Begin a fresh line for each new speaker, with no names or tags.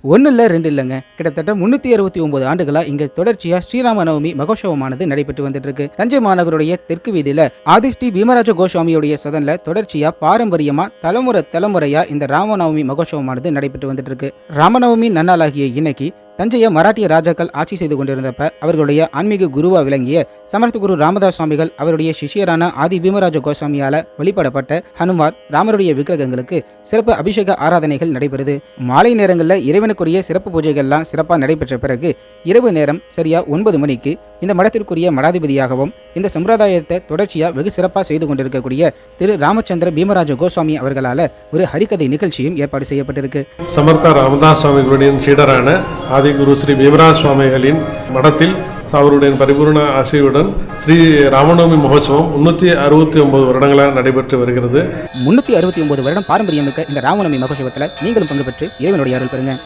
ஒன்னு இல்ல ரெண்டு இல்லைங்க, கிட்டத்தட்ட 369 ஆண்டுகளா இங்க தொடர்ச்சியா ஸ்ரீராம நவமி மகோற்சவமானது நடைபெற்று வந்துட்டு இருக்கு. தஞ்சை மாநகருடைய தெற்கு வீதியில ஆதிஸ்ரீ பீமராஜ கோஸ்வாமியுடைய சதன்ல தொடர்ச்சியா பாரம்பரியமா தலைமுறையா இந்த ராமநவமி மகோற்சவமானது நடைபெற்று வந்துட்டு இருக்கு. ராமநவமி நன்னாளாகிய இன்னைக்கு தஞ்சையை மராட்டிய ராஜாக்கள் ஆட்சி செய்து கொண்டிருந்தப்ப அவர்களுடைய ஆன்மீக குருவா விளங்கிய சமர்த்த குரு ராமதாஸ் சுவாமிகள் அவருடைய சிஷியரான ஆதி பீமராஜ கோஸ்வாமியால வழிபடப்பட்ட ஹனுமார் ராமருடைய விக்கிரகங்களுக்கு சிறப்பு அபிஷேக ஆராதனைகள் நடைபெறுது. மாலை நேரங்களில் இறைவனுக்குரிய சிறப்பு பூஜைகள்லாம் சிறப்பாக நடைபெற்ற பிறகு இரவு நேரம் சரியா 9 மணிக்கு இந்த மடத்திற்குரிய மடாதிபதியாகவும் இந்த சம்பிரதாயத்தை தொடர்ச்சியா வெகு சிறப்பாக செய்து கொண்டிருக்கக்கூடிய திரு ராமச்சந்திர பீமராஜ கோஸ்வாமி அவர்களால் ஒரு ஹரிகதை நிகழ்ச்சியும் ஏற்பாடு செய்யப்பட்டிருக்கு.
சமர்த்த ராமதாஸ் சுவாமிகளுடைய சீடரான ஆதி குரு ஸ்ரீ பீமராஜ சுவாமிகளின் மடத்தில் அவருடைய பரிபூர்ண ஆசையுடன் ஸ்ரீ ராமநவமி மகோத்சவம் 369 வருடங்களாக நடைபெற்று வருகிறது.
369 வருடம் பாரம்பரியமிக்க இந்த ராமநவமி மகோத்சவத்தில் நீங்களும் பங்கு பெற்று இறைவனுடைய அருள் பெறுங்க.